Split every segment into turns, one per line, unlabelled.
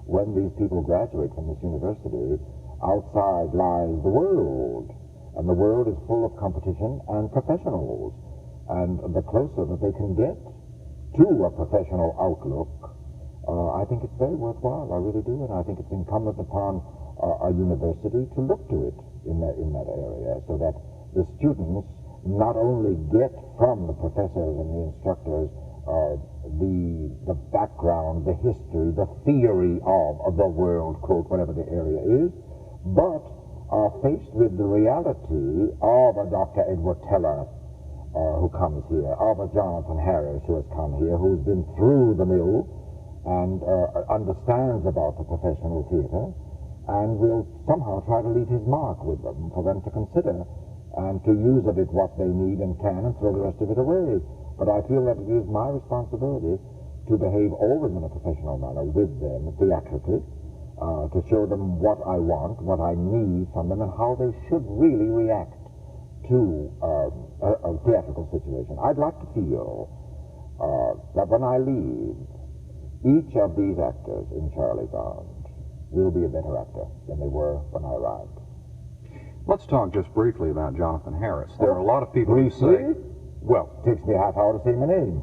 when these people graduate from this university, outside lies the world. And the world is full of competition and professionals. And the closer that they can get to a professional outlook, I think it's very worthwhile. I really do. And I think it's incumbent upon a university to look to it in that area, so that the students not only get from the professors and the instructors the background, the history, the theory of the world, quote, whatever the area is, but are faced with the reality of a Dr. Edward Teller who comes here, of a Jonathan Harris who has come here, who's been through the mill and understands about the professional theater, and will somehow try to leave his mark with them for them to consider and to use of it what they need and can and throw the rest of it away. But I feel that it is my responsibility to behave always in a professional manner with them, theatrically, to show them what I want, what I need from them, and how they should really react to a theatrical situation. I'd like to feel that when I leave, each of these actors in Charlie Bond will be a better actor than they were when I arrived.
Let's talk just briefly about Jonathan Harris. There are a lot of people who say,
well, it takes me a half hour to say my name.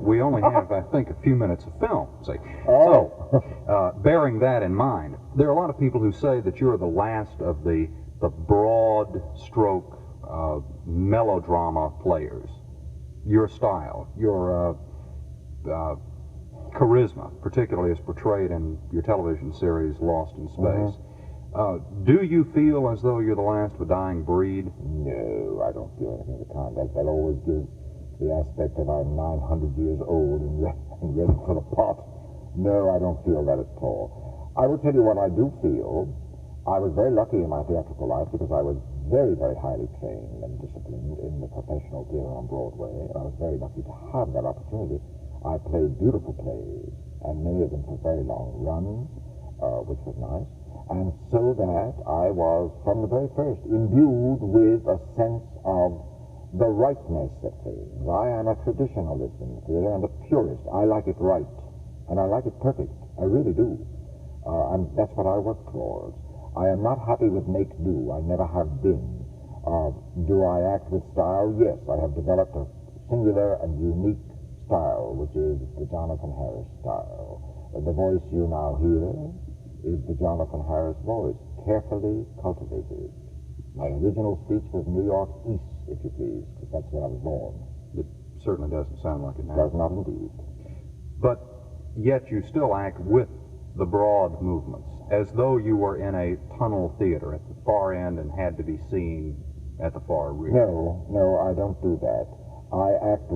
We only have, I think, a few minutes of film. See.
Oh.
So, bearing that in mind, there are a lot of people who say that you're the last of the broad stroke melodrama players. Your style, your charisma, particularly as portrayed in your television series Lost in Space. Do you feel as though you're the last of a dying breed?
No, I don't feel anything of the kind. That always gives the aspect of I'm 900 years old and ready for the pot. No, I don't feel that at all. I will tell you what I do feel. I was very lucky in my theatrical life because I was very, very highly trained and disciplined in the professional theater on Broadway, and I was very lucky to have that opportunity. I played beautiful plays, and many of them for very long runs, which was nice. And so that I was, from the very first, imbued with a sense of the rightness of things. I am a traditionalist in the theater and a purist. I like it right, and I like it perfect. I really do. And that's what I work towards. I am not happy with make-do. I never have been. Do I act with style? Yes. I have developed a singular and unique style, which is the Jonathan Harris style. The voice you now hear is the Jonathan Harris voice, carefully cultivated. My original speech was New York East, if you please, because that's where I was born.
It certainly doesn't sound like it now.
Does not indeed.
But yet you still act with the broad movements, as though you were in a tunnel theater at the far end and had to be seen at the far rear.
No, I don't do that. I act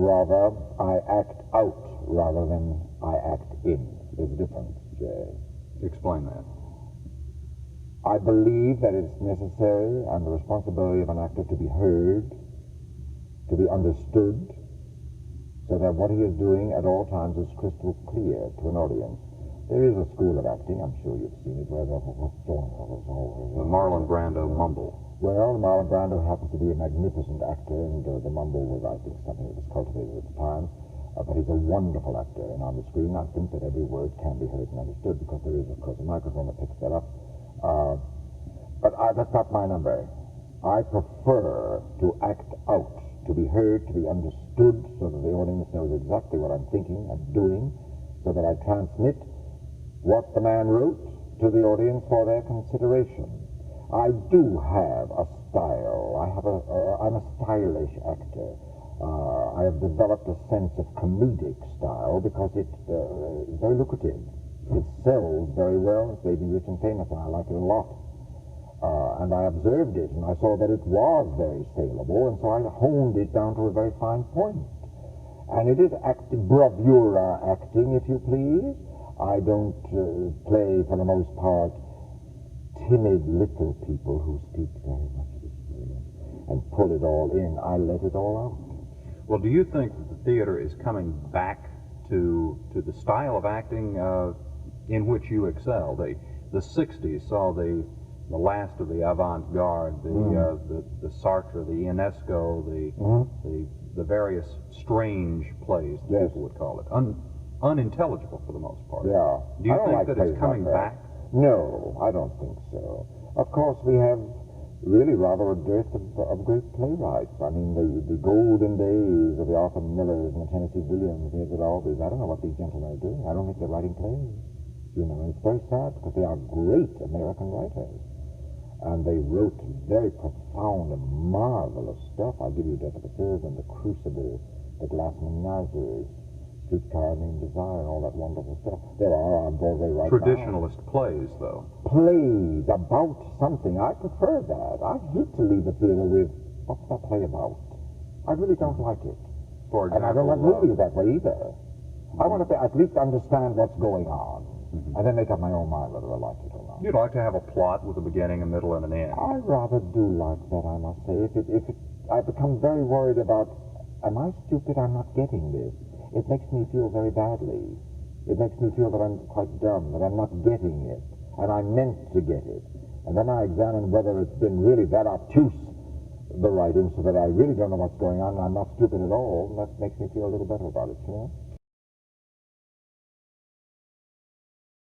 out rather than I act in. There's a difference, Jay.
Explain that.
I believe that it's necessary and the responsibility of an actor to be heard, to be understood, so that what he is doing at all times is crystal clear to an audience. There is a school of acting, I'm sure you've seen it, where the
Marlon Brando mumble.
Well, Marlon Brando happens to be a magnificent actor, and the mumble was, I think, something that was cultivated at the time. But he's a wonderful actor, and on the screen I think that every word can be heard and understood because there is, of course, a microphone that picks that up. But that's not my number. I prefer to act out, to be heard, to be understood, so that the audience knows exactly what I'm thinking and doing, so that I transmit what the man wrote to the audience for their consideration. I do have a style. I'm a stylish actor. I have developed a sense of comedic style because it's very lucrative. It sells very well. It's made me rich and famous, and I like it a lot. And I observed it, and I saw that it was very saleable, and so I honed it down to a very fine point. And it is bravura acting, if you please. I don't play, for the most part, timid little people who speak very much this way and pull it all in. I let it all out.
Well, do you think that the theater is coming back to the style of acting in which you excel? The 60s saw the last of the avant-garde, the Sartre, the Ionesco, the various strange plays, that people would call it. unintelligible for the most part.
Yeah.
Do you
I don't
think
like
that it's
plays
coming
like that.
back?
No, I don't think so. Of course, we have really rather a dearth of great playwrights. I mean, the golden days of the Arthur Millers and the Tennessee Williams and the Edward Albees. I don't know what these gentlemen are doing. I don't think they're writing plays. You know, and it's very sad because they are great American writers. And they wrote very profound and marvelous stuff. I'll give you Death of a Salesman, The Crucible, The Glass Menagerie, Streetcar Named Desire, and all that wonderful stuff. There are on Broadway right
Traditionalist plays, though.
Plays about something. I prefer that. I hate to leave the theater with, what's that play about? I really don't like it.
For example,
And I don't like movies that way either. I want to at least understand what's going on, and then make up my own mind whether I like it or not.
you'd like to have a plot with a beginning, a middle, and an end.
I rather do like that, I must say. I become very worried about, am I stupid? I'm not getting this. It makes me feel very badly. It makes me feel that I'm quite dumb, that I'm not getting it, and I meant to get it. And then I examine whether it's been really that obtuse, the writing, so that I really don't know what's going on, and I'm not stupid at all, and that makes me feel a little better about it, you know?